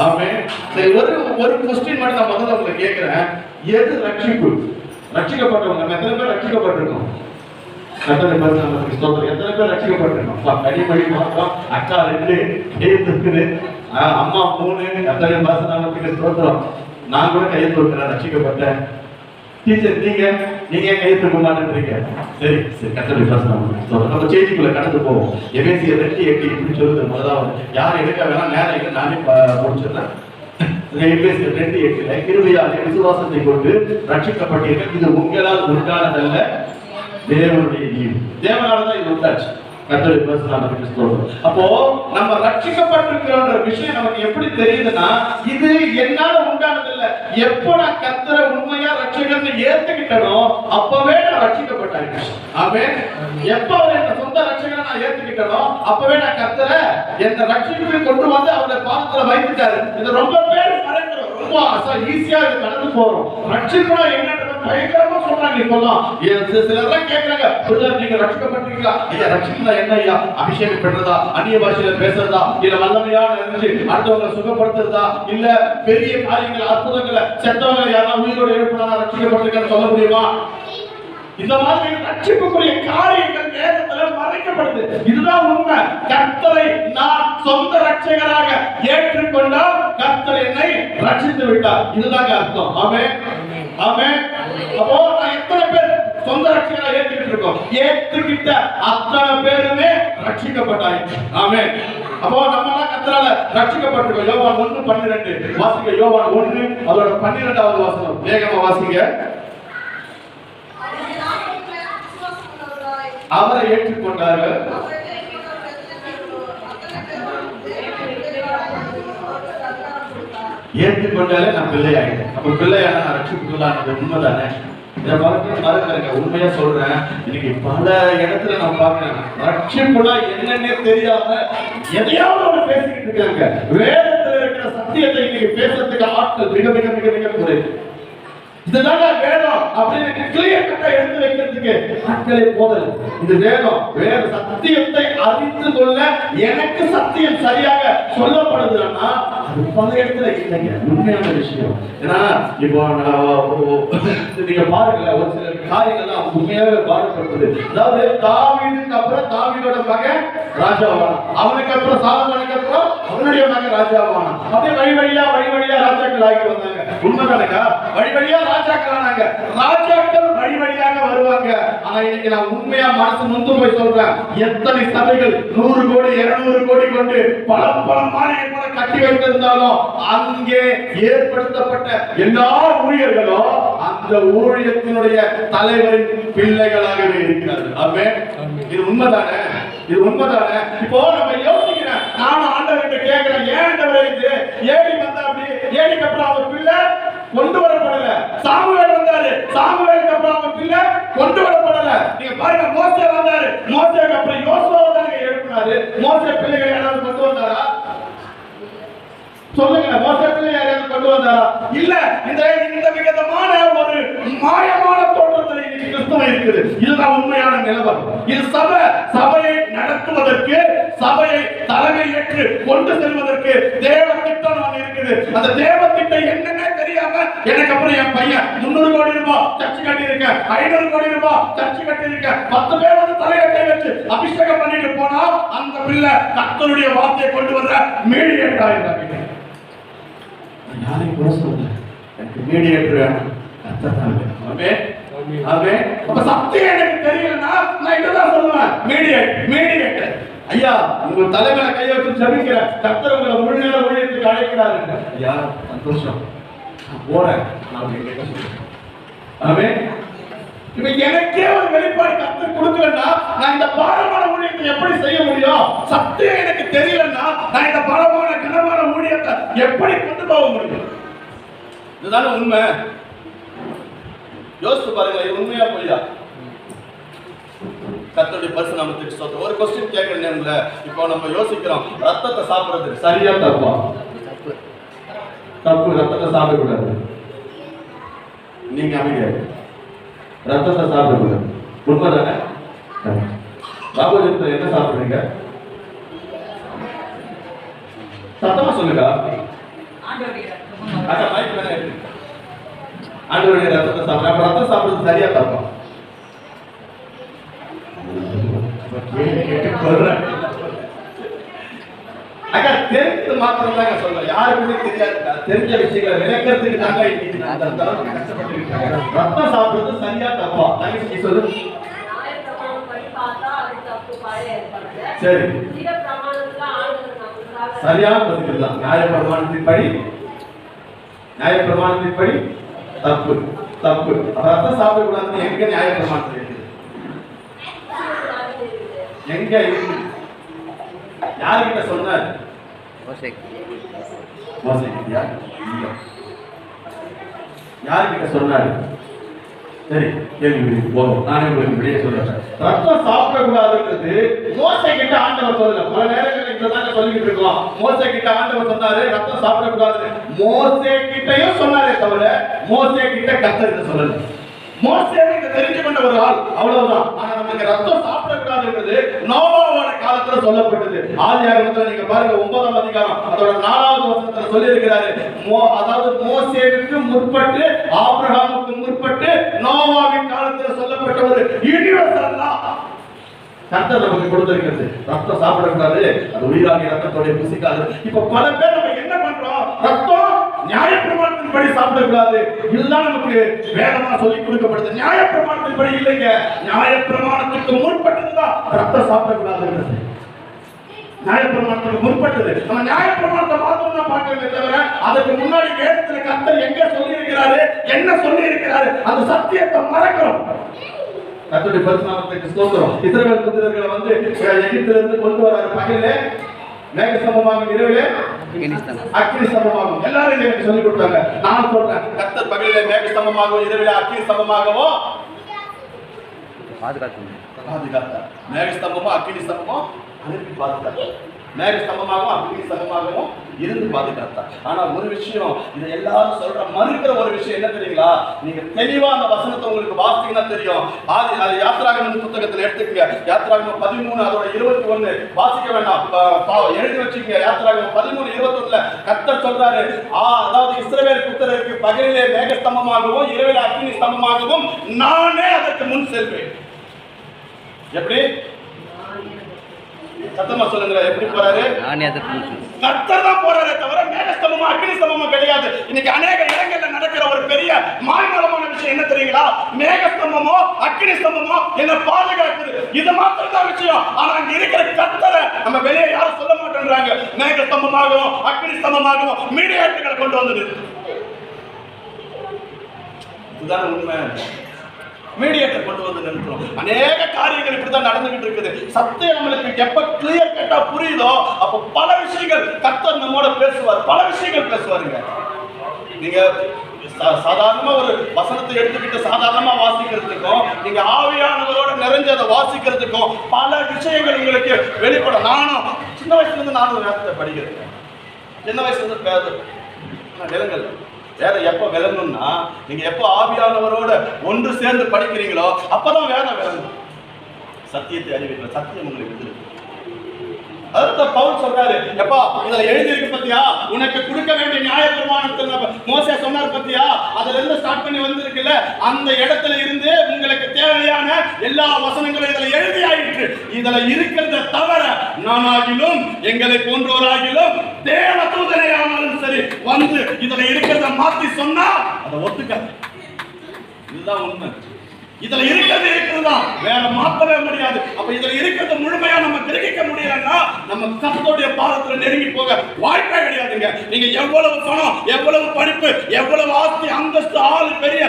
ஆமென். சரி, ஒரு ஒரு क्वेश्चन மட்டும் நான் முதல்ல உங்களுக்கு கேக்குறேன். எது ரட்சிப்பு? ரட்சிக்கப்பட்டவங்க நம்ம எத்தனை பேர் ரட்சிக்கப்பட்டிருக்கோம்? கர்த்தருடைய பரிசுத்த நாமத்துக்கு ஸ்தோத்திரம். எத்தனை பேர் ரட்சிக்கப்பட்டிருக்கோம்? கனிமொழி மாத்திரம், அக்கா 2, இருக்குது, அம்மா 3. கர்த்தருடைய பரிசுத்த நாமத்துக்கு ஸ்தோத்திரம். நான் கூட கையை தூக்குறேன், ரட்சிக்கப்பட்டேன். டீச்சர் நீங்க கையை தூக்க மாட்டேன்றீங்க. சரி சரி, கர்த்தருடைய பரிசுத்த நாமத்துக்கு ஸ்தோத்திரம். நம்ம செய்திக்குள்ள கடந்து போவோம். எபேசியர் 2:8 இப்படி சொல்லுது. முதலாவது யார் எடுக்க வேணாம், நேரம் இல்லை, நானே முடிச்சிடுறேன். எபேசியர் 2:8 கிருபையாலே விசுவாசத்தை கொண்டு ரட்சிக்கப்பட்டீர்கள், இது உங்களால் உண்டானதல்ல, தேவனுடைய ஈவு. தேவனாலதான் இது உண்டாச்சு. கர்த்தருடைய பரிசுத்த நாமத்துக்கு ஸ்தோத்திரம். அப்போ நம்ம ரட்சிக்கப்பட்டிருக்கிற விஷயம் நமக்கு எப்படி தெரியுதுன்னா, இது என்னால உண்டானது இல்ல. எப்போ நான் கர்த்தரை உண்மையா ரட்சகர்னு ஏத்துக்கிட்டனோ அப்பவே நான் ரட்சிக்கப்பட்டாயிட்டேன். ஆமென். எப்போ என் சொந்த ரட்சகரை நான் ஏத்துக்கிட்டனோ அப்பவே நான் கர்த்தரை என்ன ரட்சிப்புக்கு கொண்டு வந்து அவருடைய பாதத்துல வைத்துட்டாரு. இது ரொம்ப பேர் மறக்கிறோம், ரொம்ப ஈஸியா இது கடந்து போறோம். ரட்சிக்கணும் என்னன்றது பயங்கரமா சொல்றாங்க. இப்பெல்லாம் சிலர்லாம் கேட்கறாங்க, நீங்க ரட்சிக்கப்பட்டிருக்கீங்களா? ஐயா, ரட்சிக்கணும் என்ன ஐயா? அபிஷேகம் பெற்றதா, அந்நிய பாஷையில பேசுறதா, இல்ல வல்லமையான இருந்து அடுத்தவங்களை சுகப்படுத்துறதா, இல்ல பெரிய காரியங்கள் அற்புதங்களை செத்தவங்க யாராவது உயிரோட எழுப்பினா ரட்சிக்கப்பட்டிருக்கேன்னு சொல்ல முடியுமா? இந்த மாதிரி ரட்சிப்புக்குரிய காரியங்கள் வேதத்துல மறைக்கப்படுது. இதுதான் உண்மை. கர்த்தரை நான் சொந்த ரட்சகராக ஏற்றுக்கொண்டால் கர்த்தர் என்னை ரட்சித்து விட்டார். இதுதான் அர்த்தம். ஆமென் ஆமென். அப்போ நான் எத்தனை பேர் சொந்த ரட்சகராக ஏற்றுக்கிட்டு இருக்கோம்? ஏற்றுக்கிட்ட அத்தனை பேருமே ரட்சிக்கப்பட்டாயிற்று. ஆமென். அப்போ நம்ம எல்லாம் கர்த்தரால ரட்சிக்கப்பட்டிருக்கோம். யோவான் 1:12 வாசிங்க. யோவான் 1 அதோட 12வது வசனம் வேகமா வாசிங்க. அவரை ஏற்றுக்கொண்டார்கள், ஏற்றுக்கொண்டாலே நான் பிள்ளையாயிட்டேன். அப்ப பிள்ளையான நான் ரட்சிப்புக்குள்ளானது உண்மைதானே? இதை மறக்கிறேங்க, உண்மையா சொல்றேன். இன்னைக்கு பல இடத்துல நான் பாக்குறேன், ரட்சிப்புனா என்னன்னே தெரியாம எதையாவது ஒரு பேசிக்கிட்டு இருக்காங்க. வேதத்துல இருக்கிற சத்தியத்தை இன்னைக்கு பேசுறதுக்கு ஆட்கள் மிக மிக மிக மிக குறைவு. இதுதான் வேதம் அப்படின்னு கிளியர் கட்டா எடுத்து வைக்கிறதுக்கு ஆட்களே போதல். இது வேதம், வேற சத்தியத்தை அறிந்து கொள்ள எனக்கு சத்தியம் சரியாக சொல்லப்படுதுன்னா அது பல இடத்துல இல்லைங்க. உண்மையான விஷயம். ஏன்னா இப்போ நீங்க பாருங்கள, ஒரு சில காரியங்கள்லாம் உண்மையாவே பாடப்படுது. அதாவது தாவீதுக்கு அப்புறம் தாவீதோட மகன் ராஜாவான, அவனுக்கு அப்புறம் சாலமோனுக்கு அப்புறம் அவனுடைய மகன் ராஜாவான, அப்படியே வழி வழியா ராஜாக்கள் ஆகி வந்தாங்க. உண்மைதானக்கா? வழி வழியா ராஜாக்கள் ஆனாங்க. ராஜாக்கள் வழி வழியாக வருவாங்க. ஆனா இன்னைக்கு நான் உண்மையா மனசு நொந்து போய் சொல்றேன், எத்தனை சபைகள் 100 கோடி 200 கோடி கொண்டு பல மாளிகை போல கட்டி வைத்திருந்தாலும் அங்கே ஏற்படுத்தப்பட்ட எல்லா ஊழியர்களும் அந்த ஊழியத்தினுடைய தலைவரின் பிள்ளைகளாகவே இருக்கிறார்கள். ஆமென். இது உண்மைதானே? இது உண்மைதானே? இப்போ நம்ம யோசிக்கிறேன், நானும் ஆண்டவர்கிட்ட கேட்கிறேன், ஏன் ஆண்டவரே இது ஏடி வந்தா அப்படி? ஏடிக்கு அப்புறம் அவர் பிள்ளை கொண்டு வரப்படல. சாமுவேல் வந்தாரு, சாமுவேலுக்கு அப்புறம் அவர் பிள்ளை கொண்டு வரப்படல. நீங்க பாருங்க, மோசே வந்தாரு, மோசேக்கு அப்புறம் யோசுவா தானே எழுப்பினாரு. மோசே பிள்ளைகளை யாராவது கொண்டு வந்தாரா? சொல்லுங்க, மோசே பிள்ளை யாராவது கொண்டு வந்தாரா? இல்ல. இந்த விதமான ஒரு மாயமான தோற்றத்தில் இன்னைக்கு கிறிஸ்தவம் இருக்குது. இதுதான் உண்மையான நிலவரம். இது சபையை நடத்துவதற்கு, சபையை தலைமை ஏற்று கொண்டு செல்வதற்கு தேவ திட்டம் ஒன்று இருக்குது. அந்த தேவ திட்டம் என்னன்னே தெரியாம எனக்கு அப்புறம் என் பையன் 300 கோடி ரூபாய் சர்ச்சு கட்டி இருக்க, 500 கோடி ரூபாய் சர்ச்சு கட்டி இருக்க, 10 பேர் வந்து தலையில கை வச்சு அபிஷேகம் பண்ணிட்டு போனா அந்த பிள்ளை கர்த்தருடைய வார்த்தையை கொண்டு வர மீடியேட்டர் ஆயிடுறாங்க. யாரையும் கூட சொல்ல, எனக்கு மீடியேட்டர் வேணும், கர்த்தர் தான் வேணும். ஆமென் ஆமென். அப்ப சத்தியம் எனக்கு தெரியலன்னா நான் இததான் சொல்லுவேன், மீடியேட்டர். ஐயா, உங்க தலைமையில கை வச்சு ஜெபிக்கிற கர்த்தர் உங்களை முழு நேர ஊழியத்துக்கு அழைக்கிறாருங்க. ஐயா, சந்தோஷம், நான் போறேன். நான் கேட்க சொல்றேன். ஆமென். இப்ப எனக்கே ஒரு வெளிப்பாடு கர்த்தர் கொடுக்கலன்னா நான் இந்த பாரமான ஊழியத்தை எப்படி செய்ய முடியும்? சத்தியம் எனக்கு தெரியலன்னா நான் இந்த பாரமான கனமான ஊழியத்தை எப்படி கொண்டு போக முடியும்? இதுதானே உண்மை. யோசித்து பாருங்க, இது உண்மையா பொய்யா? கர்த்தருடைய பரிசுத்த நாமத்துக்கு ஸ்தோத்திரம். ஒரு क्वेश्चन கேக்குறேன்ல, இப்போ நம்ம யோசிக்கிறோம், ரத்தத்தை சாப்பிடுறது சரியா தப்பா? தப்பு. ரத்தத்தை சாப்பிட கூடாது. நீங்க அமைதியா, ரத்தத்தை சாப்பிட கூடாது. உண்மைதானே? பாபுஜி என்ன சாப்பிடுறீங்க? சத்தமா சொல்லுங்க. ஆண்டவருடைய ரத்தத்தை சாப்பிடுறேன். அப்ப ரத்தம் சாப்பிடுறது சரியா தப்பா? அக்கா தெரிஞ்சது மாத்திரம் தாங்க சொல்றேன், யாருக்குமே தெரியாது. தெரிஞ்ச விஷயங்களை விளக்கறதுக்கு தாங்க கஷ்டப்பட்டு இருக்காங்க. ரத்தம் சாப்பிடுறது சரியா தப்பா? தங்கச்சி சொல்லு. சரி, சரியான பதில் தான். நியாய பிரமாணத்தின்படி, நியாய பிரமாணத்தின்படி தப்பு தப்பு. ரத்தம் சாப்பிடக்கூடாதுன்னு எங்க நியாய பிரமாணத்தில் இருக்குது? எங்க இருக்கு? யாருக்கிட்ட சொன்னார்? யாருக்கிட்ட சொன்னாரு? சரி, கேள்வி போதும். நானே உங்களுக்கு வெளியே சொல்றேன். ரத்தம் சாப்பிடக்கூடாதுன்றது மோசே கிட்ட ஆண்டவர் சொல்லல. பல நேரங்களில் இப்பதாங்க சொல்லிக்கிட்டு இருக்கோம். மோசே கிட்ட ஆண்டவர் சொன்னாரு ரத்தம் சாப்பிடக்கூடாது. மோசே கிட்டையும் சொன்னாரே தவிர மோசே கிட்ட கர்த்தர் சொல்லல. மோசேவை தெரிஞ்சு கொண்ட ஒரு ஆள், அவ்வளவுதான். ஆனா நமக்கு ரத்தம் சாப்பிடக்கூடாதுன்றது நோவாவோட காலத்துல சொல்லப்பட்டது. ஆதியாகமத்துல நீங்க பாருங்க 9ஆம் அதிகாரம் அதோட 4வது வசனத்துல சொல்லி இருக்கிறாரு. அதாவது மோசேவுக்கு முற்பட்டு ஆபிரகாமுக்கு முற்பட்டு நோவாவின் காலத்துல சொல்லப்பட்ட ஒரு யூனிவர்சல் லா கர்த்தர் நமக்கு கொடுத்திருக்கிறது. ரத்தம் சாப்பிடக்கூடாது, அது உயிராகிய ரத்தத்தோட புசிக்காது. இப்ப பல பேர் நம்ம என்ன பண்றோம்? ரத்தம் நியாயப்பிரமாணத்தின்படி சாப்பிடக்கூடாது, இதுதான் நமக்கு வேதமா சொல்லிக் கொடுக்கப்படுது. நியாயப்பிரமாணத்தின்படி இல்லைங்க, நியாயப்பிரமாணத்துக்கு முற்பட்டதுதான் ரத்தம் சாப்பிடக்கூடாது. நியாயப்பிரமாணத்துக்கு முற்பட்டது. நம்ம நியாயப்பிரமாணத்தை மாத்திரம் தான் பார்க்கவே தவிர அதுக்கு முன்னாடி வேதத்துல கர்த்தர் எங்க சொல்லி இருக்கிறாரு, என்ன சொல்லி இருக்கிறாரு, அந்த சத்தியத்தை மறக்கிறோம். கர்த்தருடைய பரிசுத்தத்துக்கு ஸ்தோத்திரம். இஸ்ரவேல் புத்திரர்களை வந்து எகிப்திலிருந்து கொண்டு வராரு. பகலிலே மேக ஸ்தம்பமாகும், இரவிலே அக்கினி ஸ்தம்பமாகும். எல்லாரும் எனக்கு சொல்லிக் கொடுத்தாங்க. நான் சொல்றேன், கர்த்தர் பகலிலே மேக ஸ்தம்பமாகவும் இரவிலே அக்கினி ஸ்தம்பமாகவும் பாதுகாத்தார். மேக ஸ்தம்பமும் அக்கினி ஸ்தம்பமும் அனுப்பி பாதுகாத்தார். மேக ஸ்தம்பமாகவும் அக்கினி ஸ்தம்பமாகவும் இருந்து பாதுகாத்தார். ஆனா ஒரு விஷயம், இதை எல்லாரும் சொல்ற மறுக்கிற ஒரு விஷயம் என்ன தெரியுங்களா? நீங்க தெளிவா அந்த வசனத்தை உங்களுக்கு வாசித்தீங்கன்னா தெரியும். அது யாத்திராகமம் புத்தகத்தில் எடுத்துக்கங்க. யாத்திராகமம் 13 அதோட 21 வாசிக்க வேண்டாம், எழுதி வச்சுக்கங்க. யாத்திராகமம் 13:21 கர்த்தர் சொல்றாரு, அதாவது இஸ்ரவேல் புத்திரருக்கு பகலிலே மேக ஸ்தம்பமாகவும் இரவிலே அக்கினி ஸ்தம்பமாகவும் நானே அதற்கு முன் செல்வேன். எப்படி? சத்தமா சொல்லுங்க, எப்படி போறாரு? கர்த்தர் தான் போறாரே தவிர மேகஸ்தம்பமா அக்கினி ஸ்தம்பமா கிடையாது. இன்னைக்கு அநேக இடங்கள்ல நடக்கிற ஒரு பெரிய மாய்மலமான விஷயம் என்ன தெரியுங்களா? மேகஸ்தம்பமோ அக்கினி ஸ்தம்பமோ என்ன பாதுகாக்குது, இது மாத்திரம் தான் விஷயம். ஆனா அங்க இருக்கிற கர்த்தரை நம்ம வெளியே யாரும் சொல்ல மாட்டேன்றாங்க. மேகஸ்தம்பமாகவும் அக்கினி ஸ்தம்பமாகவும் மீடியாட்டுகளை கொண்டு வந்தது. இதுதான் உண்மை. மீடியேட்டர் கொண்டு வந்து நிறுத்துறோம். அநேக காரியங்கள் இப்படிதான் நடந்துகிட்டு இருக்குது. சத்தியம் நம்மளுக்கு எப்ப கிளியர் கட்டா புரியுதோ அப்ப பல விஷயங்கள் கர்த்தர் நம்மோட பேசுவார், பல விஷயங்கள் பேசுவாருங்க. நீங்க சாதாரணமா ஒரு வசனத்தை எடுத்துக்கிட்டு சாதாரணமா வாசிக்கிறதுக்கும் நீங்க ஆவியானவரோட நிறைஞ்ச அதை வாசிக்கிறதுக்கும் பல விஷயங்கள் உங்களுக்கு வெளிப்படும். நானும் சின்ன வயசுல இருந்து நானும் வேதத்தை படிக்கிறேன். சின்ன வயசுல இருந்து விலங்கல் வேற எப்ப விளங்கணும்னா நீங்க எப்ப ஆவியானவரோட ஒன்று சேர்ந்து படிக்கிறீங்களோ அப்பதான் வேதம் விளங்கும். சத்தியத்தை அறிவிக்கிற சத்தியம் உங்களுக்கு இருக்கு. அதுதான் பவுல் சொல்றாரு, எப்பா இதுல எழுதி இருக்கு பத்தியா, உனக்கு கொடுக்க வேண்டிய நியாயப்பிரமாணத்தை மோசே சொன்னார் பத்தியா, அதுல இருந்து ஸ்டார்ட் பண்ணி வந்திருக்குல்ல, அந்த இடத்துல இருந்து உங்களுக்கு தேவையான எல்லா வசனங்களும் இதுல எழுதி ஆயிற்று. இதுல இருக்கிறத தவிர நானாகிலும் எங்களை போன்றோராகிலும் தேவ தூதனையானாலும் சரி வந்து இதுல இருக்கிறத மாத்தி சொன்னா அதை ஒத்துக்க. இதுதான் உண்மை. இதுல இருக்கிறது இருக்குதுதான், வேற மாற்றவே முடியாது. அப்ப இதுல இருக்கிறது முழுமையா நம்ம கிரகிக்க முடியலன்னா நம்ம கர்த்தருடைய பாதத்துல நெருங்கி போக வாய்ப்பே கிடையாதுங்க. நீங்க எவ்வளவு பணம், எவ்வளவு படிப்பு, எவ்வளவு ஆஸ்தி அந்தஸ்து, ஆளு, பெரிய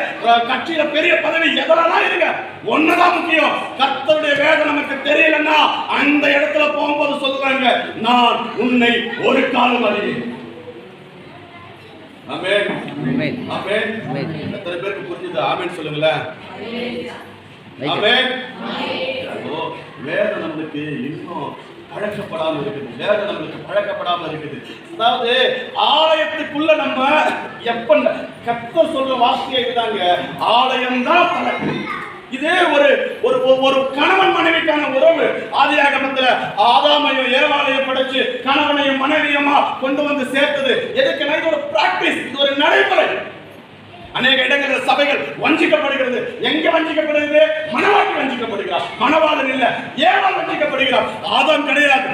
கட்சியில பெரிய பதவி எதெல்லாம் இருங்க, ஒண்ணுதான் முக்கியம். கர்த்தருடைய வேதம் நமக்கு தெரியலன்னா அந்த இடத்துல போகும்போது சொல்லுவாங்க, நான் உன்னை ஒரு காலம் அறிவேன். ஆமென் ஆமென் ஆமென். எத்தனை பேருக்கு புரியுது? ஆமென் சொல்லுங்களேன். ஆமென். வேதம் நம்மளுக்கு இன்னும் பழக்கப்படாம இருக்குது. வேதம் நம்மளுக்கு பழக்கப்படாம இருக்குது. அதாவது ஆலயத்துக்குள்ள நம்ம எப்ப கர்த்தர் சொல்ற வார்த்தை இதுதாங்க, ஆலயம் தான் பழக்கம். இதே ஒரு கணவன் மனைவிக்கான உறவு. ஆதியாகமத்துல ஆதாமையும் ஏவாளையும் படைச்சு கணவனையும் மனைவியுமா கொண்டு வந்து சேர்த்தது எதுக்குன்னா இது ஒரு பிராக்டிஸ், இது ஒரு நடைமுறை. அநேக இடங்களில் சபைகள் வஞ்சிக்கப்படுகிறது. எங்க வஞ்சிக்கப்படுகிறது? மணவாட்டி வஞ்சிக்கப்படுகிறார், மணவாளன் இல்ல, ஏவாள் வஞ்சிக்கப்படுகிறார், ஆதாம் கிடையாது.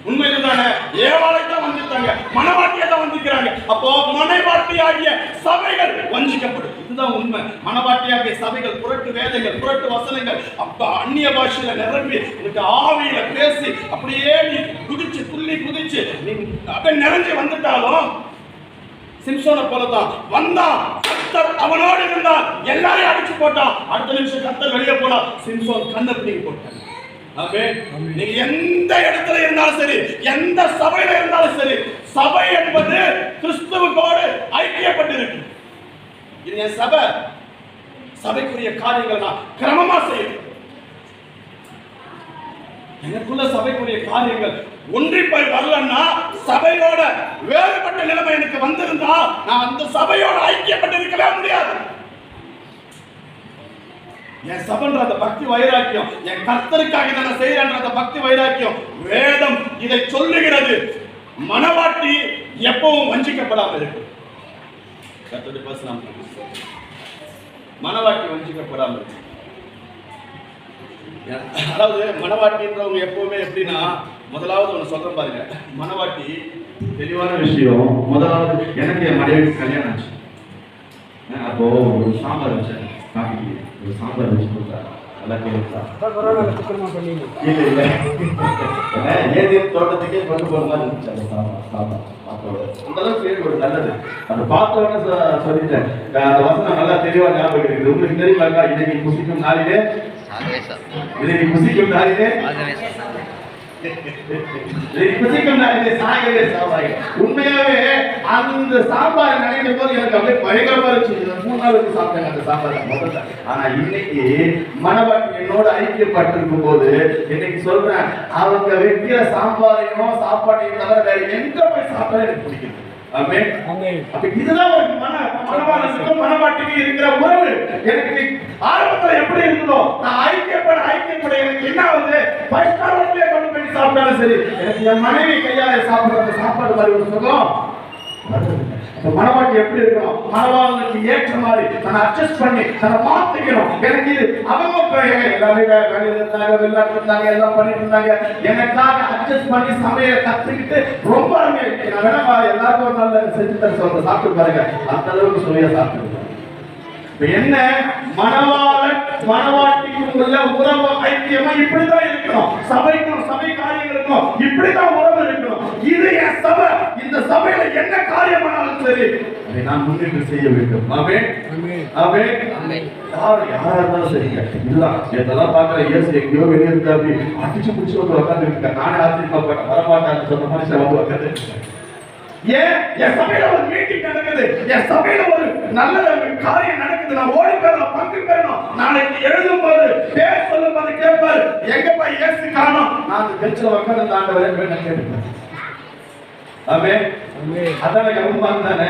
உண்மையில்தானே? ஏவாளை தான் வஞ்சித்தாங்க, மணவாட்டியை தான் வஞ்சிக்கிறாங்க. அப்போ மணவாட்டியாகிய சபைகள் வஞ்சிக்கப்படும். இதுதான் உண்மை. மணவாட்டியாகிய சபைகள் புரட்டு வேலைகள், புரட்டு வசனங்கள், அப்ப அந்நிய பாஷையில நிரம்பி எனக்கு ஆவியில பேசி அப்படியே நீ குதிச்சு துள்ளி குதிச்சு நீ அப்படியே நிறைஞ்சு வந்துட்டாலும் சிம்சோனை போலதான் வந்தான். கர்த்தர் அவனோடு இருந்தால் எல்லாரையும் அடிச்சு போட்டான். அடுத்த நிமிஷம் கர்த்தர் வெளியே போனா சிம்சோன் கண்ணை பிடிங்கி போட்டான். நீங்க எந்த இடத்துல இருந்தாலும் சரி, எந்த சபையில இருந்தாலும் சரி, சபை என்பது கிறிஸ்துவோடு ஐக்கியப்பட்டிருக்கு. இது என் சபை, சபைக்குரிய காரியங்கள் நான் கிரமமா செய்யணும். எனக்குள்ள சபைக்குரிய காரியங்கள் ஒன்றி போய் வரலன்னா சபையோட வேறுபட்ட நிலைமை எனக்கு வந்திருந்தா நான் அந்த சபையோட ஐக்கியப்பட்டிருக்கவே முடியாது. என் சபன்ற அந்த பக்தி வைராக்கியம், என் கர்த்தருக்காக நான் செய்யறேன்ற அந்த பக்தி வைராக்கியம், வேதம் இதை சொல்லுகிறது. மணவாட்டி எப்பவும் வஞ்சிக்கப்படாமல் இருக்கு. கர்த்தருடைய பரிசுத்தம், மணவாட்டி வஞ்சிக்கப்படாமல் இருக்கு. அதாவது மணவாட்டின்றவங்க எப்பவுமே எப்படின்னா, முதலாவது ஒன்று சொல்ற பாருங்க, மணவாட்டி தெளிவான விஷயம். முதலாவது எனக்கு என் மனைவி கல்யாணம் ஆச்சு. அப்போ ஒரு சாம்பார் வச்சேன், ஒரு சாம்பார் வச்சு கொடுத்தாரு. தோட்டத்துக்கே கொண்டு போற மாதிரி இருந்துச்சு அந்த சாம்பார். அந்த அளவுக்கு ஒரு நல்லது. அந்த பார்த்தோன்னு சொல்லிட்டேன். அந்த வசனம் நல்லா தெளிவா ஞாபகம் இருக்குது. உங்களுக்கு தெரியுமா? இன்னைக்கு குசிக்கும் நாளிலே, இன்னைக்கு குசிக்கும் நாளிலே, உண்மையாவே அந்த சாம்பார் நினைக்கும் போது எனக்கு அப்படியே பயங்கரமா இருந்துச்சு. 3 நாளுக்கு சாப்பிட்டாங்க அந்த சாம்பார். ஆனா இன்னைக்கு மணவாட்டி என்னோட ஐக்கியப்பட்டிருக்கும் போது இன்னைக்கு சொல்றேன், அவங்க வைக்கிற சாம்பாரையும் சாப்பாட்டையும் தவிர வேற எங்க போய் சாப்பிட்டா எனக்கு பிடிக்குது. இதுதான் ஒரு மணவாளனுக்கும் மணவாட்டிக்கும் இருக்கிற உறவு. எனக்கு ஆரம்பத்துல எப்படி இருந்ததோ நான் ஐக்கியப்பட எனக்கு என்ன ஆகுது, 5 ஸ்டார் ஹோட்டல்ல கொண்டு போய் சாப்பிட்டாலும் சரி, எனக்கு என் மனைவி கையால சாப்பிடுற சாப்பாடு மாதிரி ஒரு சுகம். மணவாட்டி எப்படி இருக்கணும்? மணவாளனுக்கு ஏற்ற மாதிரி நான் அட்ஜஸ்ட் பண்ணி அதை மாத்திக்கணும். எனக்கு இது அவங்க எல்லாமே வேலையில இருந்தாங்க, வெளிநாட்டுல இருந்தாங்க, எல்லாம் பண்ணிட்டு இருந்தாங்க. எனக்காக அட்ஜஸ்ட் பண்ணி சமையலை கத்துக்கிட்டு ரொம்ப அருமையா நான் வேணா எல்லாருக்கும் ஒரு நாள் செஞ்சு தர சொல்றேன், சாப்பிட்டு பாருங்க. அந்த அளவுக்கு சுவையா சாப்பிட்டு என்ன மணவாளன் மணவாட்டிக்கும் உள்ள உறவு ஐக்கியமா இப்படிதான் இருக்கணும். சபைக்கும் சபை காரியங்களுக்கும் இப்படிதான் உறவு இருக்கணும். இது என் சபை, இந்த சபையில என்ன காரியம் பண்ணாலும் சரி அதை நான் முன்னிட்டு செய்ய வேண்டும். ஆமென் ஆமென் ஆமென். யாரா இருந்தாலும் சரிங்க. இதுதான் இதெல்லாம் பார்க்கற இயேசு எங்கேயோ வெளியே இருந்தா அப்படி அடிச்சு பிடிச்சு வந்து உட்கார்ந்து இருக்க. நானே ஆச்சரியமா போட்டேன், வரமாட்டான்னு சொன்ன மனுஷன் வந்து உட்கார்ந்து. ஏன் என் சபையில ஒரு மீட்டிங் நடக்குது, என் சபையில ஒரு நல்ல காரியம் நடக்குது, நான் ஓடி போயிடலாம், பங்கு பெறணும். நாளைக்கு எழுதும் போது பேர் சொல்லும் போது கேட்பாரு, எங்கப்பா இயேசு காணோம். நான் அந்த பெஞ்சில் உட்கார்ந்து ஆண்டவரே நான் கேட்டுப்பேன். ஆமென் அதான கவனம் தானே.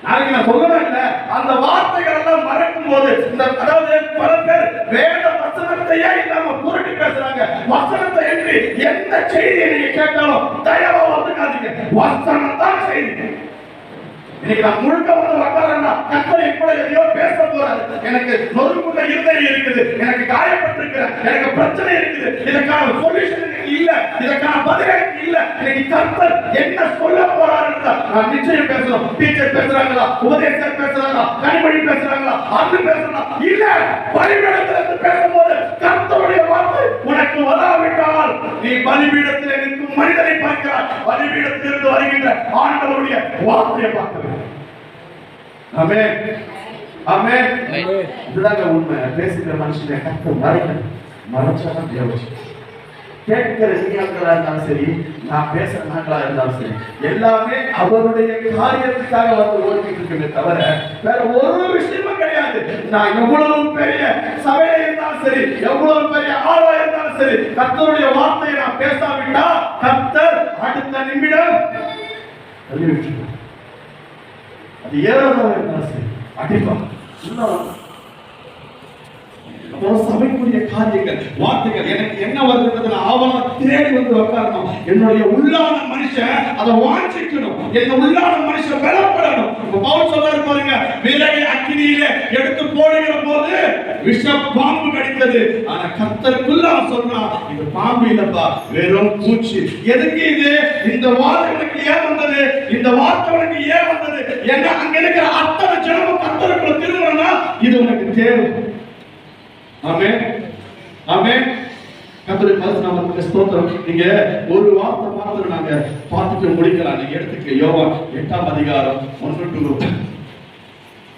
நாளைக்கு நான் சொல்லணும் இல்ல, அந்த வார்த்தைகள் எல்லாம் மறக்கும் போது இந்த அதாவது பல பேர் வேத வசனத்தையே இல்லாம புரட்டி பேசுறாங்க. வசனத்தை என்று எந்த செய்தியை நீங்க கேட்டாலும் தயவா வந்துக்காதீங்க, வசனம் தான் செய்தி. இன்னைக்கு நான் முழுக்க வந்து உட்காரன்னா கர்த்தர் இப்ப எதையோ பேச போறாரு. எனக்கு நொறுங்குள்ள இருதயம் இருக்குது, எனக்கு காயப்பட்டிருக்கிறேன், எனக்கு பிரச்சனை இருக்குது, இதற்கான சொல்யூஷன் இல்ல, இதற்கான பதில் எனக்கு இல்ல. இன்னைக்கு கர்த்தர் என்ன சொல்ல போறாருன்னு நான் நிச்சயம் பேசணும். டீச்சர் பேசுறாங்களா, உபதேசர் பேசுறாங்களா, கனிமொழி பேசுறாங்களா, அது பேசலாம் இல்ல. பலிபீடத்திலிருந்து பேசும்போது கர்த்தருடைய வார்த்தை உனக்கு வராவிட்டால் நீ பலிபீடத்தில் நிற்கும் மனிதனை பார்க்கிறாய், பலிபீடத்திலிருந்து வருகின்ற ஆண்டவருடைய வார்த்தையை பார்க்கிறாய். ஆமென் ஆமென். இதுதாங்க உண்மை. பேசுகிற மனுஷனை கர்த்தர் மறைச்சாதான் தேவச்சு. கேட்கிற நீங்களா இருந்தாலும் சரி, நான் பேசுற நாங்களா இருந்தாலும் சரி, எல்லாமே அவருடைய காரியத்துக்காக வந்து ஓடிக்கிட்டு இருக்குமே தவிர வேற ஒரு விஷயமும் கிடையாது. நான் எவ்வளவு பெரிய சபையில இருந்தாலும் சரி, எவ்வளவு பெரிய ஆளா இருந்தாலும் சரி, கர்த்தருடைய வார்த்தையை நான் பேசாவிட்டா கர்த்தர் அடுத்த நிமிடம் அறிவிச்சு அது ஏறதாக இருந்தாலும் சரி அடிப்பாங்க. ஒரு சபைக்குரிய காரியங்கள் வார்த்தைகள் எனக்கு என்ன வருதுன்றதுல ஆவலா தேடி வந்து உட்காரணும். என்னுடைய உள்ளான மனுஷன் அதை வாஞ்சிக்கணும். என்ன உள்ளான மனுஷன் பலப்படணும். பவுல் சொல்றாரு பாருங்க, விறகை அக்கினியிலே எடுத்து போடுகிற போது விஷ பாம்பு கடித்தது, ஆனா கர்த்தருக்குள்ள அவன் சொல்றான் இது பாம்பு இல்லப்பா, வெறும் பூச்சி. எதுக்கு இது? இந்த வார்த்தைகளுக்கு ஏன் வந்தது? இந்த வார்த்தைகளுக்கு ஏன் வந்தது? என்ன அங்க இருக்கிற அத்தனை ஜனமும் கர்த்தருக்குள்ள திரும்புறனா இது உனக்கு தேவை. ஆமென், ஆமென். கர்த்தருடைய பரிசுத்த நாமத்துக்கு ஸ்தோத்திரம். நீங்க ஒரு வார்த்தை மாத்திரம் நாங்க பார்த்துட்டு முடிக்கலாம். நீங்க எடுத்துக்க யோவான் 8ஆம் அதிகாரம் 1 to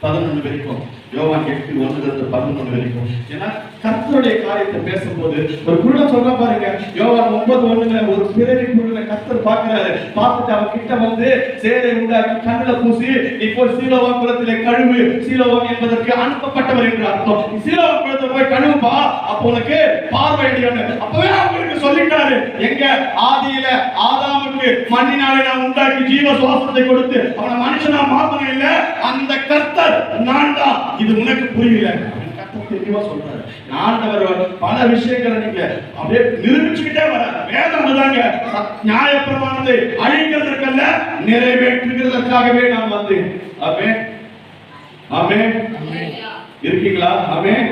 11 வரைக்கும். யோவான் 8:1-11 வரைக்கும். ஏன்னா கர்த்தருடைய காரியத்தை பேசும்போது ஒரு குருடன் சொல்ற பாருங்க, யோவான் 9:1 ஒரு பிறவி குருடனை கர்த்தர் பார்க்கிறாரு. பார்த்துட்டு அவன் கிட்ட வந்து சேரை உண்டாக்கி கண்ணுல பூசி நீ போய் சீலோவான் குளத்திலே கழுவு. சீலோவான் என்பதற்கு அனுப்பப்பட்டவர் என்று அர்த்தம். சீலோவான் குளத்துல போய் கழுவுப்பா, அப்போ உனக்கு பார்வை அடையும். அப்பவே அவங்களுக்கு சொல்லிட்டாரு, எங்க ஆதியில ஆதாமுக்கு மண்ணினாலே நான் உண்டாக்கி ஜீவ சுவாசத்தை கொடுத்து அவனை மனுஷனா மாத்தணும் இல்ல, அந்த கர்த்தர் நான் தான். இது உனக்கு புரியல, கர்த்தர் தெளிவா சொல்றாரு. ஆண்டவர் பல விஷயங்களை நீங்க அப்படியே நிரூபிச்சுக்கிட்டே வர. வேதம் தாங்க நியாயப்பிரமாணத்தை அழிக்கிறதற்கல்ல நிறைவேற்றுகிறதற்காகவே நான் வந்தேன். ஆமென், ஆமென். இருக்கீங்களா? ஆமென்.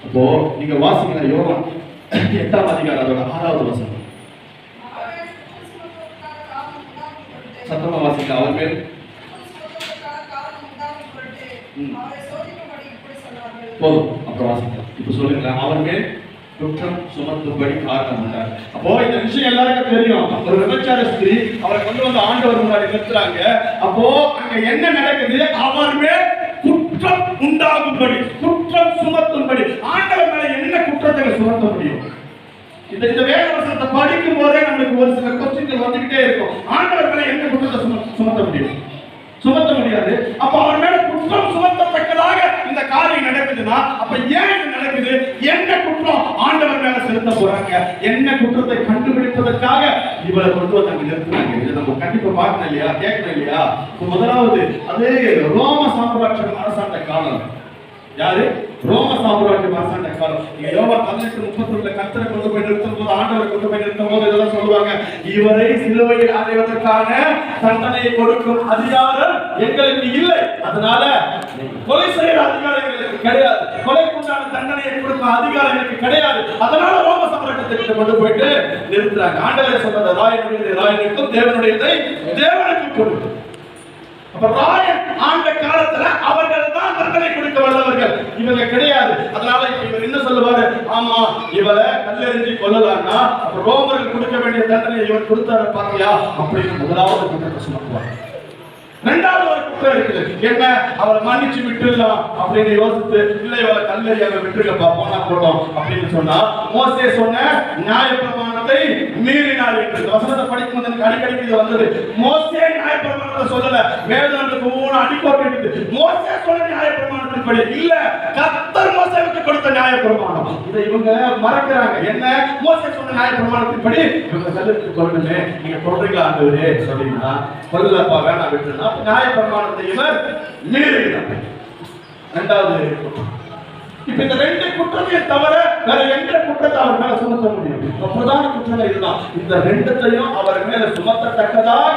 அப்போ நீங்க வாசிக்கிற யோவான் 8ஆம் அதிகாரம் அதோட 6வது வசனம் சத்தமா வாசிக்க. அவர் மேல் போதும், அப்புறம் வாசிக்கலாம். இப்ப சொல்லுங்க, அவர் மேல் குற்றம் சுமத்தும்படி காரணம் உண்டார். அப்போ இந்த விஷயம் எல்லாருக்கும் தெரியும். ஒரு விபச்சார ஸ்திரீ அவரை கொண்டு வந்து ஆண்டவர் முன்னாடி நிறுத்துறாங்க. அப்போ அங்க என்ன நடக்குது? அவர் மேல் குற்றம் உண்டாகும்படி, குற்றம் சுமத்தும்படி. ஆண்டவர் மேல என்ன குற்றத்தை சுமத்த முடியும்? இந்த வேத வசனத்தை படிக்கும் போதே நம்மளுக்கு ஒரு சில கொஸ்டின்கள் வந்துகிட்டே இருக்கும். ஆண்டவர் மேல என்ன குற்றத்தை சுமத்த முடியும்? சுமத்த முடியாது. அப்ப அவர் மேல குற்றம் சுமத்தத்தக்கதாக இந்த காரியம் நடக்குதுன்னா அப்ப ஏன் இது நடக்குது? என்ன குற்றம் ஆண்டவர் மேல செலுத்த போறாங்க? என்ன குற்றத்தை கண்டுபிடிப்பதற்காக இவரை கொண்டு வந்து நிறுத்துறாங்க? இதை நம்ம கண்டிப்பா பார்க்கணும் இல்லையா, கேட்கணும் இல்லையா? முதலாவது அதே ரோம சாம்ராஜ்யம் அரசாண்ட காலம். யாரு? ரோம சாம்ராஜ்யம் அரசாண்ட காலம். நீங்க யோவான் 18:31 கர்த்தரை கொண்டு போய் நிறுத்தும் போது, ஆண்டவரை கொண்டு போய் நிறுத்தும் போது இதெல்லாம் சொல்லுவாங்க, இவரை சிலுவையில் அறைவதற்கான தண்டனையை கொடுக்கும் அதிகாரம் எங்களுக்கு இல்லை. அதனால கொலை செய்யற அதிகாரம் எங்களுக்கு கிடையாது. கொலைக்குண்டான தண்டனையை கொடுக்கும் அதிகாரம் எனக்கு கிடையாது. அதனால ரோம சாம்ராஜ்யத்தை கொண்டு போயிட்டு நிறுத்துறாங்க. ஆண்டவரை சொன்னது ராயனுடைய ராயனுக்கும் தேவனுடையதை தேவனுக்கு கொடுக்கும். அப்ப ராயன் ஆண்ட காலத்துல அவர்கள் தான் தண்டனை கொடுக்க வல்லவர்கள், இவங்க கிடையாது. அதனால இவர் என்ன சொல்லுவாரு? ஆமா, இவரை கல்லெறிஞ்சி கொல்லலாம்னா அப்ப ரோமர்கள் கொடுக்க வேண்டிய தண்டனை இவர் கொடுத்தாரு பாத்தியா அப்படின்னு முதலாவது குற்றத்தை சுமத்துவார். இரண்டாவது ஒரு குற்றம் இருக்குது. என்ன? அவரை மன்னிச்சு விட்டுடலாம் அப்படின்னு யோசித்து, இல்லை இவரை கல்லெறியாம விட்டுருக்கப்பா போனா போட்டோம் அப்படின்னு சொன்னா, மோசே சொன்ன நியாயப்பிரமாணத்தை மீறினார் என்று வசனத்தை படிக்கும் போது எனக்கு அடிக்கடி இது வந்தது. மோசே நியாயப்பிரமாணத்தை சொல்லல, வேதத்துக்கு மூணு அடிக்கோட்டு இருக்குது. மோசே சொன்ன நியாயப்பிரமாணத்தின் படி இல்ல, கர்த்தர் மோசேவுக்கு கொடுத்த நியாயப்பிரமாணம். இதை இவங்க மறக்கிறாங்க. என்ன? மோசே சொன்ன நியாயப்பிரமாணத்தின் படி இவங்க கல்லெறிஞ்சு கொள்ளணுமே, நீங்க சொல்றீங்களா ஆண்டவரே? சொல்றீங்களா? கொல்லப்பா, வேணாம் விட்டுனா நியாயப்பிரமாணத்தை இவர் மீறுகிறார். இரண்டாவது குற்றம். இப்ப இந்த ரெண்டு குற்றத்தையும் தவிர வேற எந்த குற்றத்தை அவர் மேல சுமத்த முடியும்? பிரதான குற்றம் இதுதான். இந்த ரெண்டுத்தையும் அவர் மேல சுமத்தத்தக்கதாக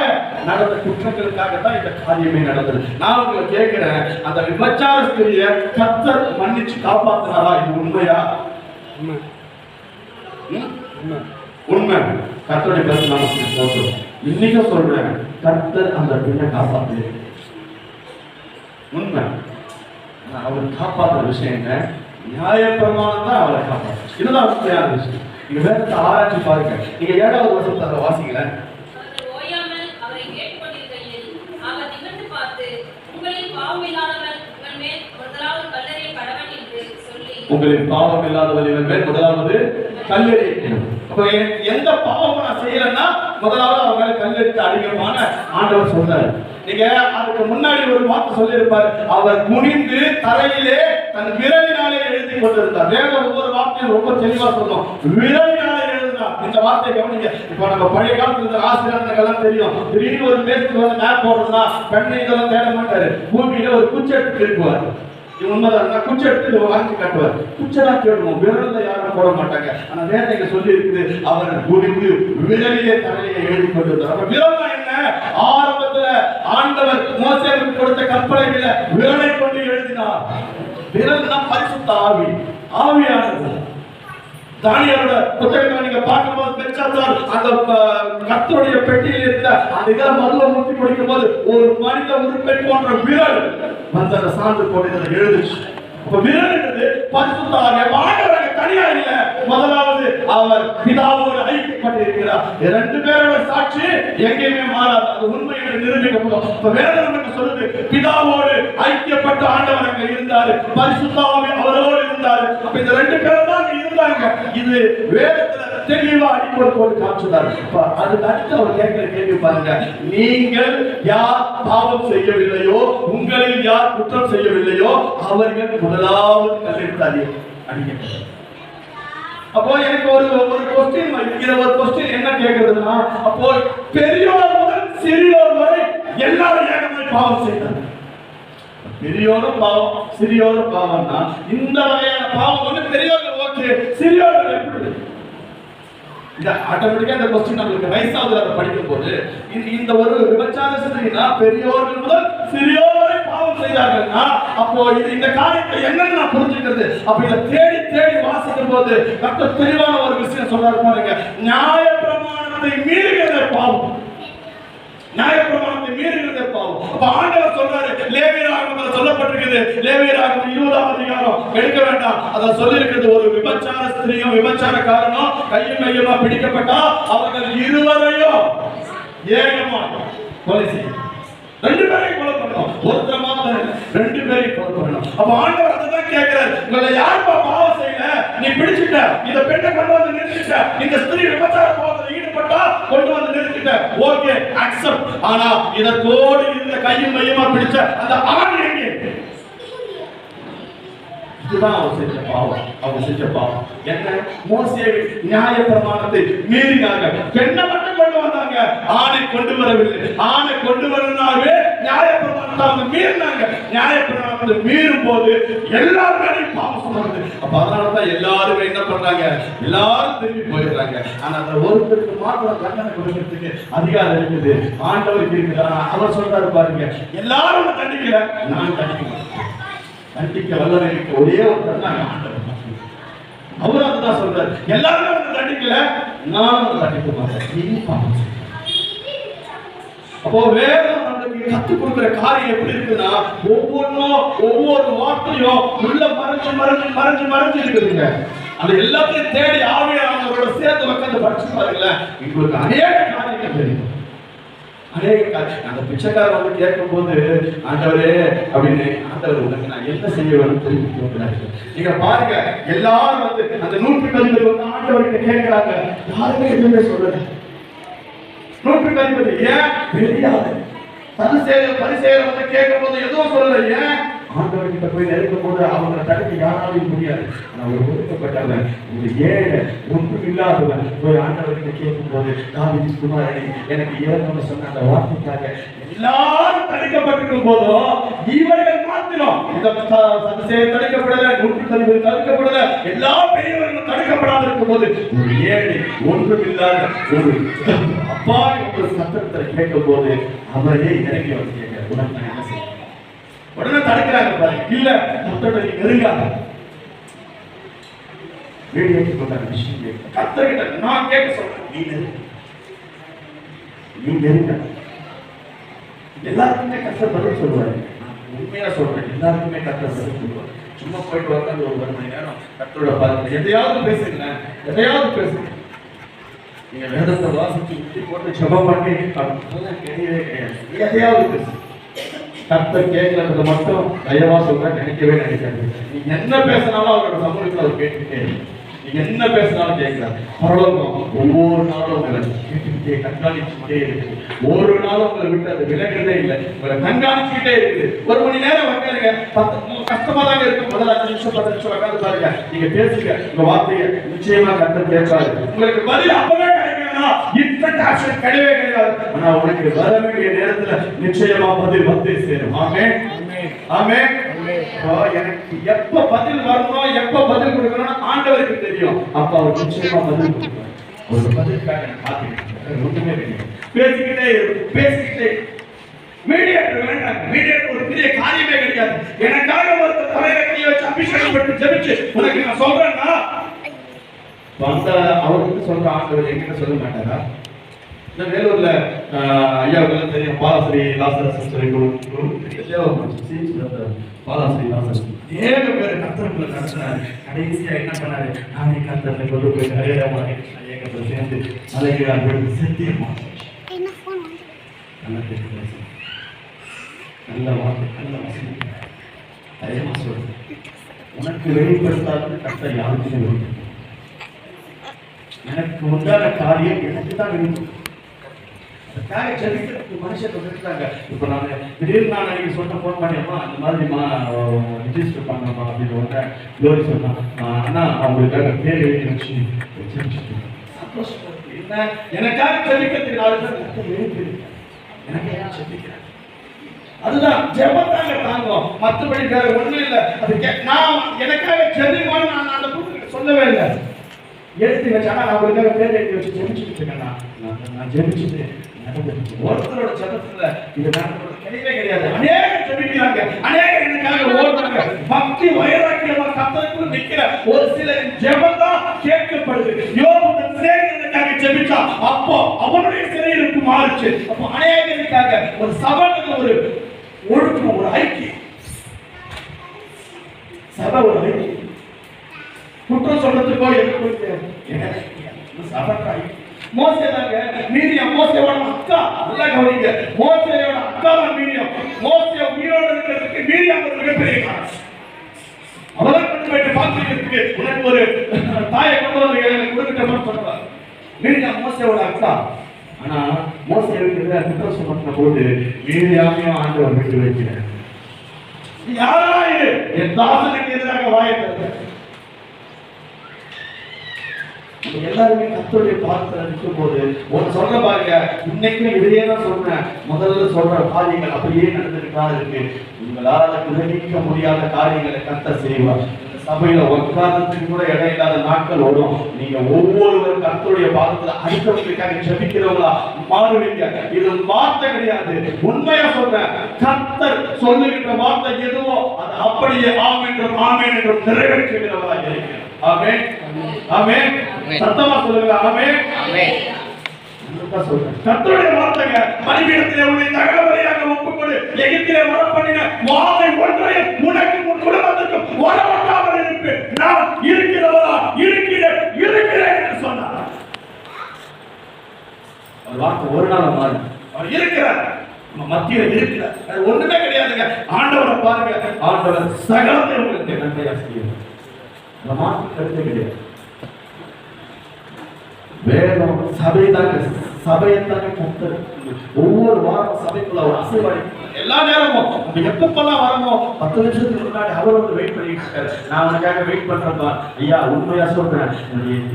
நடந்த குற்றங்களுக்காக தான் இந்த காரியமே நடந்தது. நான் உங்களை கேட்கிறேன், அந்த விபச்சார ஸ்திரியை கர்த்தர் மன்னிச்சு காப்பாத்தினாரா? இது உண்மையா? உண்மை. கர்த்தருடைய பேச நாம இன்னைக்கு சொல்றேன், கர்த்தர் அந்த பெண்ணை காப்பாத்து. உண்மை. அவர் காப்பாற்ற விஷயம் என்ன? நியாயப்பிரமாணம் தான் அவரை காப்பாற்று. இதுதான் உண்மையான விஷயம். நீங்க வேதத்தை ஆராய்ச்சி பாருங்க. நீங்க 7வது வசனத்தை அதை வாசிக்கல. உங்களின் பாவம் இல்லாதவர் இவன் மேல் முதலாவது கல்லெறி. அப்ப எந்த பாவம் நான் செய்யலன்னா முதலாவது அவன் மேல கல்லெடுத்து அடிக்கமான ஆண்டவர் சொல்றாரு. நீங்க அதுக்கு முன்னாடி ஒரு வார்த்தை சொல்லி இருப்பாரு, அவர் குனிந்து தரையிலே தன் விரலினாலே எழுதி கொண்டிருந்தார். வேதம் ஒவ்வொரு வார்த்தையும் ரொம்ப தெளிவா சொல்லும். விரலினாலே எழுதினார். இந்த வார்த்தையை கவனிங்க. இப்ப நம்ம பழைய காலத்துல ஆசிரியர்களுக்கெல்லாம் தெரியும், திடீர்னு ஒரு மேற்கு வந்து மேப் போடுறதுனா பெண்ணை இதெல்லாம் தேட மாட்டாரு, பூமியில ஒரு குச்சி எடுத்து இருக்குவார். உண்மைதான். குச்சி எடுத்து வாங்கி காட்டுவார். குச்செல்லாம் தேடுவோம், விரல்ல யாரும் போட மாட்டாங்க. ஆனா வேதனைக்கு சொல்லி இருக்குது, அவர் குனிந்து விரலிலே தலையை எழுதி கொண்டிருந்தார். அப்ப விரல் என்ன? ஆரம்பத்துல ஆண்டவர் மோசேவுக்கு கொடுத்த கற்பனைகளை விரலை கொண்டு எழுதினார். விரல் தான் பரிசுத்த ஆவி, ஆவியானது. தானியேலோட புத்தகத்தை நீங்க பார்க்கும்போது பெற்றால் அந்த கர்த்தருடைய பெட்டியில் இருந்த அந்த இதை மதுவை முத்தி குடிக்கும் போது ஒரு மனித உறுப்பை போன்ற விரல் வந்து அந்த சான்று போட்டு எழுதுச்சு. அப்ப விரல் என்பது பரிசுத்த ஆவி. ஆண்டவர் தனியா இல்ல, முதலாவது அவர் பிதாவோடு ஐக்கியப்பட்டு இருக்கிறார். இரண்டு பேரோட சாட்சி எங்கேயுமே மாறாது, அது உண்மை என்று நிரூபிக்கப்படும். இப்ப வேதம் நமக்கு சொல்லுது, பிதாவோடு ஐக்கியப்பட்டு ஆண்டவர் அங்க இருந்தாரு, பரிசுத்த ஆவி அவரோடு இருந்தாரு. அப்ப இந்த ரெண்டு பேரும் தான் இருந்தாங்க. இது வேதத்துல தெளிவா அடிப்படை போட்டு காமிச்சுட்டாரு. அதுக்கு அடுத்து அவர் கேட்கிற கேள்வி பாருங்க, நீங்கள் யார் பாவம் செய்யவில்லையோ, உங்களில் யார் குற்றம் செய்யவில்லையோ அவர்கள் முதலாவது கல்லெடுத்தாரு அடிக்க. அப்போ எனக்கு ஒரு கொஸ்டின், இதுல ஒரு கொஸ்டின் என்ன கேட்கிறதுனா, அப்போ பெரியோர் முதல் சிறியோர் வரை எல்லாரும் ஏகமாய் பாவம் செய்தாங்க. பெரியோரும் பாவம், சிறியோரும் பாவம்னா இந்த வகையான பாவம் வந்து பெரியோர்கள் ஓகே, சிறியோர்கள் எப்படி? இந்த ஆட்டோமேட்டிக்கா இந்த கொஸ்டின் நம்மளுக்கு வயசாவதுல அதை படிக்கும் போது இந்த ஒரு விபச்சார சிந்தனைனா பெரியோர்கள் முதல் சிறியோர் வரை பாவம் செய்தார்கள்னா, அப்போ இது இந்த காரியத்தை என்னன்னு நான் புரிஞ்சுக்கிறது. அப்ப இதை தேடி தேடி வாசிக்கும் போது கர்த்தர் தெளிவான ஒரு விஷயம் சொல்றாரு பாருங்க, நியாயப்பிரமாணத்தை மீறுகிற பாவம், நியாயப்பிரமாணத்தை மீறுகிற பாவம். அப்ப ஆண்டவர் சொல்றாரு, லேவியராகமத்தில் சொல்லப்பட்டிருக்கிறது, லேவியராகமம் 20ஆம் அதிகாரம் எடுக்க வேண்டாம், அத சொல்லி இருக்கிறது, ஒரு விபச்சார ஸ்திரீயும் விபச்சாரக்காரனும் கையும் கையுமா பிடிக்கப்பட்டா அவர்கள் இருவரையும் ஏகமா கொலை செய்யும். ரெண்டு பேரையும் கொலை பண்ணணும், ஒருத்தர் மாத்திரம் ரெண்டு பேரையும் கொலை பண்ணணும். அப்ப ஆண்டவர் அதான் கேட்கிறார், உங்களை யாருப்பா பாவம் செய்யல, நீ பிடிச்சிட்ட, இந்த பெண்ணை கொண்டு வந்து நிறுத்திட்ட, இந்த ஸ்திரீ விபச்சார பாவத்தில் ஈடுபட்டா கொண்டு வந்து நிறுத்திட்ட, ஓகே அக்செப்ட். ஆனா இதோடு இருந்த கையும் மையமா பிடிச்ச அந்த ஆண் எங்கே? இதுதான் அவர் செஞ்ச பாவம். அவர் செஞ்ச பாவம் என்ன? மோசேவின் நியாயப்பிரமாணத்தை மீறினாங்க. பெண்ணை மட்டும் கொண்டு வந்தாங்க, ஆணை கொண்டு வரவில்லை. ஆணை கொண்டு வரனாவே நியாயப்பிரமாணத்தை அவங்க மீறினாங்க. நியாயப்பிரமாணத்தை மீறும் போது எல்லாருமே பாவம் சொன்னாங்க. அப்ப அதனாலதான் எல்லாருமே என்ன பண்றாங்க, எல்லாரும் திரும்பி போயிடுறாங்க. ஆனா அந்த ஒருத்தருக்கு மாத்திரம் தண்டனை கொடுக்கிறதுக்கு அதிகாரம் இருக்குது, ஆண்டவருக்கு இருக்குது. அவர் சொல்றாரு பாருங்க, எல்லாரும் தண்டிக்கல, நான் தண்டிக்க மாட்டேன். தண்டிக்க வல்லவனுக்கு ஒரே ஒரு தண்டனை ஆண்டவர். அவர் அதுதான் சொல்றாரு, எல்லாரும் வந்து தண்டிக்கல, நான் தண்டிக்க மாட்டேன். அப்போ வேதம் நம்மளுக்கு கற்றுக் கொடுக்கிற காரியம் எப்படி இருக்குன்னா, ஒவ்வொன்றும் ஒவ்வொரு வார்த்தையும் உள்ள மறைஞ்சு மறைஞ்சு மறைஞ்சு மறைஞ்சு இருக்குதுங்க. அந்த எல்லாத்தையும் தேடி ஆவியானவரோட சேர்த்து உட்கார்ந்து படிச்சு பாருங்களேன், உங்களுக்கு அநேக காரியங்கள் தெரியும். அநேக காரியம். அந்த பிச்சைக்காரர் வந்து கேட்கும் போது, ஆண்டவரே அப்படின்னு, ஆண்டவர் உனக்கு நான் என்ன செய்ய வேணும் திரும்பி கேட்கிறாரு. நீங்க பாருங்க, எல்லாரும் வந்து அந்த 110 வந்து ஆண்டவர்கிட்ட கேட்கிறாங்க, யாருமே எதுவுமே சொல்லல. 110 ஏன் தெரியாது. பரிசேயர் வந்து கேட்கும் போது எதுவும் சொல்லல. ஏன்? ஆண்டவர்கிட்ட போய் நெருங்கும் போது அவங்க தடுக்க யாராலையும் முடியாது. அவங்க ஒதுக்கப்பட்டவன், ஒரு ஏழை, ஒன்றும் இல்லாதவன் போய் ஆண்டவர்கிட்ட கேட்கும் போது, தாவீது குமாரனே எனக்கு இறங்கன்னு சொன்ன அந்த வார்த்தைக்காக எல்லாரும் தடுக்கப்பட்டிருக்கும் போதும் இவர்கள் மாத்திரம் இந்த சதுசேயர் தடுக்கப்படல, 110 தடுக்கப்படல, எல்லா பெரியவர்களும் தடுக்கப்படாத இருக்கும் போது ஒரு ஏழை, ஒன்றும் இல்லாத ஒரு அப்பா ஒரு சத்தத்தை கேட்கும் போது அவரே இறங்கி வந்து கேட்க, உனக்கு நான் என்ன செய்ய? உடனே தடுக்கிறாங்க பாருங்க, இல்ல முத்தோட நெருங்காத வீடியோக்கு கொண்டாட விஷயம் கத்தர்கிட்ட நான் கேட்க சொல்றேன், நீ நெருங்க. எல்லாருக்குமே கத்தர் பதில் சொல்லுவாரு. உண்மையா சொல்றேன், எல்லாருக்குமே கத்தர் பதில் சொல்லுவாரு. சும்மா போயிட்டு உட்காந்து ஒரு 1 மணி நேரம் கத்தரோட பாருங்க, எதையாவது பேசுங்க, எதையாவது பேசுங்க. நீங்க வேதத்தை வாசிச்சு உத்தி போட்டு ஜெபம் பண்ணி கிடையவே கிடையாது. எதையாவது பேசுங்க. கர்த்தர் கேட்கறதுக்கு மட்டும் தயவா சொல்ற நினைக்கவே நினைக்காது. நீ என்ன பேசினாலும் அவரோட சமூகத்தில் அவர் கேட்டுக்கிட்டே, நீ என்ன பேசினாலும் கேட்கிறார். பரலோகம் ஒவ்வொரு நாளும் உங்களை கேட்டுக்கிட்டே கண்காணிச்சுக்கிட்டே இருக்கு. ஒரு நாளும் உங்களை விட்டு அது விலகிறதே இல்லை, உங்களை கண்காணிச்சுக்கிட்டே இருக்குது. 1 மணி நேரம் உட்காருங்க, கஷ்டமா தாங்க இருக்கு. முதல்ல 5 நிமிஷம் 10 நிமிஷம் உட்காந்து பாருங்க, நீங்க பேசுங்க, உங்க வார்த்தையை நிச்சயமா கர்த்தர் கேட்பாரு. உங்களுக்கு பதில் அப்பவே கிடைக்கணும்னா இன்ஸ்டன்ட் ஆக்ஷன் கிடையவே கிடையாது. ஆனா உங்களுக்கு வர வேண்டிய நேரத்துல நிச்சயமா பதில் வந்து சேரும். ஆமென், ஆமென். அப்போ எனக்கு எப்ப பதில் வரணும், எப்ப பதில் கொடுக்கணும்னு ஆண்டவருக்கு தெரியும். அப்ப அவர் நிச்சயமா பதில் கொடுப்பார். ஒரு பதிலுக்காக நான் காத்திருக்கேன். ஒன்றுமே தெரியும். பேசிக்கிட்டே மீடியேட்டர் வேண்டாம். மீடியேட்டர் ஒரு பெரிய காரியமே கிடையாது. எனக்காக ஒரு தலையில கையை வச்சு அபிஷேகம் பண்ணி ஜெபிச்சு உனக்கு நான் சொல்றேன்னா வந்த அவருக்கு சொல்ற ஆண்டவர் என்கிட்ட சொல்ல மாட்டாரா? இந்த வேலூர்ல ஐயாவுக்கு தெரியும், பாலாஸ்ரீ லாசர் சிஸ்டர் பாலாஸ்ரீ லாசர் ஏக பேர் கத்தருக்குள்ள நடத்தினாரு. கடைசியா என்ன பண்ணாரு? நானே கத்தரை கொண்டு போய் நிறைய ஏகத்தை சேர்ந்து அலைகிறார்கள். சத்தியமா நல்ல வார்த்தை, நல்ல வசனம். தைரியமா சொல்றேன், உனக்கு வெளிப்படுத்தாத கத்தை யாருக்குமே வெளிப்படுத்த. எனக்கு உண்டான காரியம் எனக்கு தான் வேண்டும். அதுக்காக ஜெபிக்கிறதுக்கு மனுஷன் இருக்காங்க. இப்போ நான் திடீர்னு நான் அன்னைக்கு சொன்ன ஃபோன் பண்ணியம்மா அந்த மாதிரிமா ரிஜிஸ்டர் பண்ணம்மா அப்படின்னு ஒன்று லோரி சொன்னான். அண்ணா அவங்களுக்காக பேர் எழுதி வச்சு சந்தோஷமா இருக்கு. என்ன எனக்காக ஜெபிக்கிறதுக்கு 4 பேர் எனக்கு ஏன் ஜெபிக்கிறேன்? அதுதான் ஜெபத்தாங்க தாங்கும். மற்றபடி வேற ஒண்ணும் இல்லை. அது நான் எனக்காக ஜெபிமான்னு நான் அந்த கூட்டத்துக்கு சொல்லவே இல்லை. எடுத்து வச்சு ஆனால் அவங்களுக்காக பேர் எழுதி வச்சு ஜெபிச்சுட்டு இருக்கேன். நான் ஜெபிச்சுட்டு ஒருத்தரோட ஜெபத்துல இது நடக்கிறது கிடையவே கிடையாது. அநேக ஜெபிக்கிறாங்க, அநேக எனக்காக ஓடுறாங்க. பக்தி வைராக்கியமா கத்தருக்குள் நிக்கிற ஒரு சில ஜெபம் தான் கேட்கப்படுது. யோபு தன் சிநேகிதனுக்காக ஜெபிச்சா, அப்போ அவனுடைய சிறையிருப்பு மாறுச்சு. அப்போ அநேகருக்காக ஒரு சபைக்கு ஒரு ஒழுக்கம், ஒரு ஐக்கியம், சபை ஒரு ஐக்கியம். குற்றம் சொல்றதுக்கோ எதுக்கும் சபை மோசேதாங்க மீரியம், மோசேயோட அக்கா. நல்லா கவனிங்க, மோசேயோட அக்கா தான் மீரியம். மோசே உயிரோடு இருக்கிறதுக்கு மீரியம் ஒரு மிகப்பெரிய காரணம். அவரை கொண்டு போயிட்டு பார்த்துக்கிறதுக்கு உனக்கு ஒரு தாயை கொண்டு வந்து எனக்கு கொடுக்கிட்டோம்னு சொல்றாங்க. மீரியம் மோசேயோட அக்கா. ஆனா மோசேவுக்கு குற்றம் சுமத்தின போது மீரியாமையும் ஆண்டவர் விட்டு வைக்கிறார். யாரா இது? என் தாசனுக்கு எதிராக வாய்ப்பு. எல்லாருமே கர்த்தருடைய பாதத்துல நிற்கும் போது ஒன்னு சொல்ற பாருங்க, இன்னைக்கு இதையே தான் சொல்றேன். முதல்ல சொல்ற காரியங்கள் அப்படியே நடந்துருக்காது இருக்கு. உங்களால கிரகிக்க முடியாத காரியங்களை கர்த்தர் செய்வார். சபையில உட்கார்றதுக்கு கூட இடம் இல்லாத நாட்கள் வரும். நீங்க ஒவ்வொருவரும் கர்த்தருடைய பாதத்துல அடுத்தவங்களுக்காக ஜெபிக்கிறவங்களா மாறுவீங்க. இது வார்த்தை கிடையாது, உண்மையா சொல்றேன். கர்த்தர் சொல்லுகின்ற வார்த்தை எதுவோ அது அப்படியே ஆம் என்றும் ஆமென் என்றும் நிறைவேற்றுகிறவராக இருக்கிறார். ஆமென், ஆமென். சத்தமா சொல்லுங்க, ஆமென், ஆமென். கர்த்தருடைய வார்த்தைங்க. பலிபீடத்திலே உன்னை தகவலையாக ஒப்புக்கொடு, எகிப்திலே வரப்பண்ணின வாதை ஒன்றையும் உனக்கு உன் குடும்பத்திற்கும் வரவட்டாமல் இருப்பு. நான் இருக்கிறவரா இருக்கிறேன் என்று சொன்னார். அவர் வார்த்தை ஒரு நாள் மாறும். அவர் இருக்கிறார், மத்தியில இருக்கிறார். அது ஒண்ணுமே கிடையாதுங்க. ஆண்டவரை பாருங்க, ஆண்டவர் சகலத்தை உங்களுக்கு நன்மையா செய்வார். அந்த மாற்று கருத்து கிடையாது. வேதம் சபையத்தாங்க கர்த்தர் ஒவ்வொரு வாரம் சபைக்குள்ள ஒரு அசைவாடி எல்லா நேரமும் நம்ம எப்பப்பெல்லாம் வரமோ 10 நிமிஷத்துக்கு முன்னாடி அவர் வந்து வெயிட் பண்ணிட்டு இருக்காரு. நான் உனக்காக வெயிட் பண்றேன்ப்பா. ஐயா உண்மையா சொல்றேன்,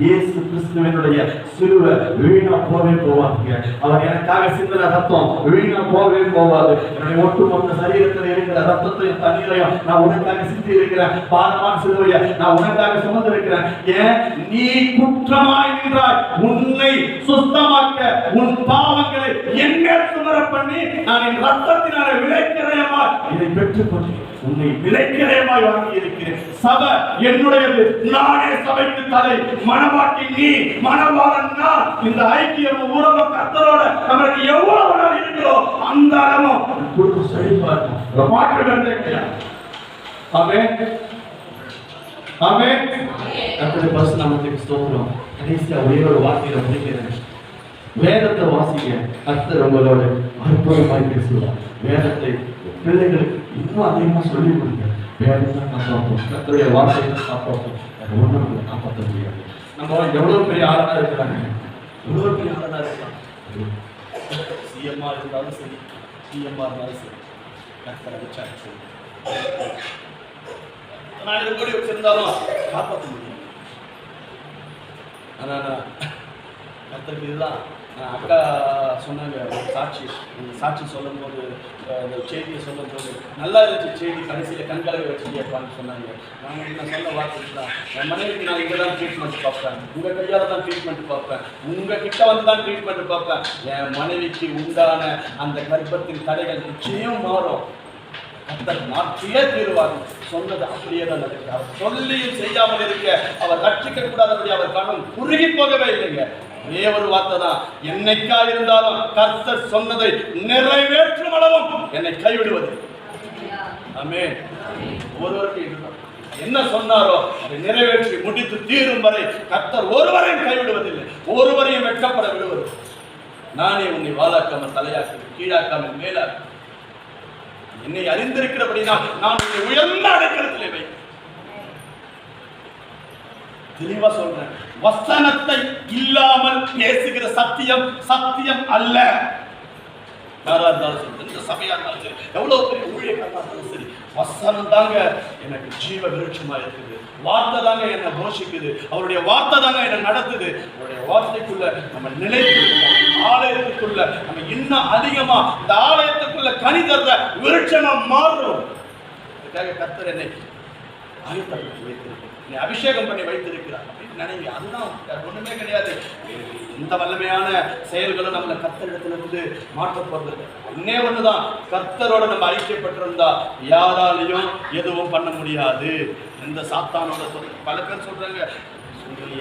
இயேசு கிறிஸ்துவினுடைய சிலுவை வீணா போவே போவாதுங்க. அவர் எனக்காக சிந்தின ரத்தம் வீணா போவே போவாது. என்னுடைய ஒட்டுமொத்த சரீரத்தில் இருக்கிற ரத்தத்தையும் தண்ணீரையும் நான் உனக்காக சிந்தி இருக்கிறேன். பாதமான சிலுவையை நான் உனக்காக சுமந்து இருக்கிறேன். ஏன் நீ குற்றமாய் நின்றாய், உன்னை சுத்தமாக்க உன் பாவங்களை என்மேல் சுமர பண்ணி நான் என் ரத்தத்தினால விலைக்கிரயமாய் இதை பெற்றுக்கொண்டு உன்னை விலைக்கிரயமாய் வாங்கி இருக்கிறேன். சபை என்னுடையது, நானே சபைக்கு தலை. மணவாட்டி நீ, மணவாளன் நான். இந்த ஐக்கியம் உறவு கர்த்தரோட நமக்கு எவ்வளவு நாள் இருக்கிறோம் அந்த அளவும் குடும்ப செழிப்பாக மாற்றம் கிடையாது. ஆமென், ஆமென். கர்த்தருடைய பரிசுத்த நாமத்துக்கு ஸ்தோத்திரம். கடைசியா ஒரே ஒரு வார்த்தையில முடிக்கிறேன். வேதத்தை வாசிங்க, கர்த்தர் உங்களோட அற்புதமாய் பேசுவார். வேதத்தை பிள்ளைகளுக்கு இன்னும் அதிகமா சொல்லிக் கொடுங்க. வேதத்தை காப்பாற்றும், கர்த்தருடைய வார்த்தையை காப்பாற்றும். அது ஒன்றும் காப்பாற்ற முடியாது. நம்ம எவ்வளவு பெரிய ஆளனா இருக்கிறாங்க, எவ்வளவு பெரிய ஆளனா இருக்கலாம். சிஎம்ஆ இருந்தாலும் சரி, சிஎம்ஆ இருந்தாலும் சரி, கர்த்தரை வச்சாலும் சரி, நான் இது கூட வச்சிருந்தாலும் காப்பாற்ற முடியும். ஆனா கர்த்தருக்கு இதுதான் அக்கா சொன்னாங்க சாட்சி சொல்லும்போது இந்த செய்தியை சொல்லும்போது நல்லா இருந்துச்சு செய்தி, கடைசியில் கண்கலவை வச்சு கேட்பான்னு சொன்னாங்க. நாங்கள் என்ன சொல்ல வார்த்தை என் மனைவிக்கு நான் இங்கே தான் ட்ரீட்மெண்ட் பார்ப்பேன், உங்கள் கையால் தான் ட்ரீட்மெண்ட் பார்ப்பேன், உங்கள் கிட்ட வந்து தான் ட்ரீட்மெண்ட் பார்ப்பேன். என் மனைவிக்கு உண்டான அந்த கர்ப்பத்தின் தடைகள் நிச்சயம் மாறும், கர்த்தர் மாற்றியே தீர்வார். சொன்னது அப்படியே தான் நடக்குது. அவர் சொல்லியும் செய்யாமல் இருக்க அவர் ரட்சிக்க கூடாதபடி அவர் கணம் குறுகி போகவே இல்லைங்க. ஒரே ஒரு வார்த்தை தான், என்னைக்கா இருந்தாலும் கர்த்தர் சொன்னதை நிறைவேற்றும் அளவும் என்னை கைவிடுவது. ஆமென். ஒருவருக்கு இதுதான், என்ன சொன்னாரோ அதை நிறைவேற்றி முடித்து தீரும் வரை கர்த்தர் ஒருவரையும் கைவிடுவதில்லை, ஒருவரையும் வெட்கப்பட விடுவது. நானே உன்னை வாழாக்காமல் தலையாக்க கீழாக்காமல் மேலாக்க என்னை அறிந்திருக்கிறபடினா நான் உன்னை உயர்ந்த அடைக்கலத்திலே வை. தெளிவா சொல்றேன், வசனத்தை இல்லாமல் பேசுகிற சத்தியம் சத்தியம் அல்ல. யாரா இருந்தாலும் சரி, எந்த சபையா இருந்தாலும் சரி, எவ்வளவு பெரிய ஊழியக்காரா இருந்தாலும் சரி, வசனம் தாங்க எனக்கு ஜீவ விருட்சமா இருக்குது. வார்த்தை தாங்க என்னை போஷிக்குது, அவருடைய வார்த்தை தாங்க என்னை நடத்துது. அவருடைய வார்த்தைக்குள்ள நம்ம நிலைத்திருக்கோம், ஆலயத்துக்குள்ள நம்ம இன்னும் அதிகமா இந்த ஆலயத்துக்குள்ள கனி தர்ற விருட்சமா மாறும். அதுக்காக கர்த்தர் என்னை ஆயத்தப்படுத்தி வைத்திருக்கிறார், என்னை அபிஷேகம் பண்ணி வைத்திருக்கிறார் அப்படின்னு நினைங்க. அதுதான் ஒண்ணுமே கிடையாது. இந்த வல்லமையான செயல்களும் நம்மளை கர்த்தரிடத்திலிருந்து மாற்ற போறது இன்னே ஒண்ணுதான், கர்த்தரோட நம்ம ஐக்கியப்பட்டிருந்தா யாராலையும் எதுவும் பண்ண முடியாது. எந்த சாத்தானோட பல பேர் சொல்றாங்க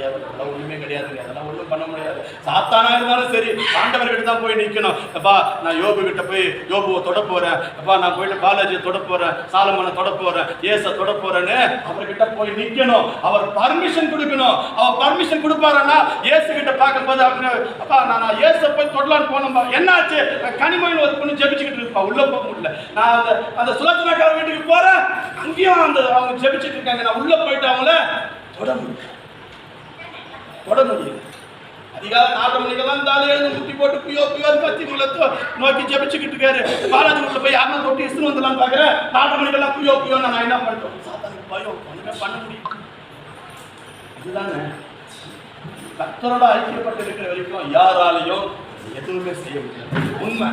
அதெல்லாம் ஒண்ணுமே கிடையாதுங்க, அதெல்லாம் ஒண்ணும் பண்ண முடியாது. சாத்தானா இருந்தாலும் சரி ஆண்டவர்கிட்ட தான் போய் நிக்கணும். அப்பா நான் யோபு கிட்ட போய் யோபுவை தொட போறேன், அப்பா நான் போயிட்டு பாலாஜியை தொட போறேன், சாலமனை தொட போறேன், ஏச தொட போறேன்னு அவர்கிட்ட போய் நிக்கணும். அவர் பர்மிஷன் கொடுக்கணும். அவர் பர்மிஷன் கொடுப்பாருன்னா ஏசு கிட்ட பார்க்கும்போது அப்பா நான் ஏச போய் தொடலான்னு போனோம்பா, என்னாச்சு கனிமொழியில் ஒரு பொண்ணு ஜெபிச்சுக்கிட்டு இருப்பா, உள்ள போக முடியல. நான் அந்த சுலோச்சனாக்கார வீட்டுக்கு போறேன், அங்கேயும் அந்த அவங்க ஜெபிச்சுட்டு இருக்காங்க, நான் உள்ள போயிட்டு அவங்கள தொட முடியல. அதிகாலை 4 மணிக்கெல்லாம் தாலி எழுந்து முட்டி போட்டு பியோர் கத்தி முள்ளத்தோ நோக்கி ஜெபிச்சுக்கிட்டு இருக்காரு. பாலாஜி உள்ள போய் யாரும் தொட்டி இஸ்னு வந்துலாம் பாக்குறேன். 4 மணிக்கெல்லாம் பியோ நான் என்ன பண்றோம்? சாத்தானுக்கு பயம், ஒண்ணுமே பண்ண முடியும். இதுதானே கர்த்தரோட ஐக்கியப்பட்டு இருக்கிற வரைக்கும் யாராலையும் எதுவுமே செய்ய முடியாது. உண்மை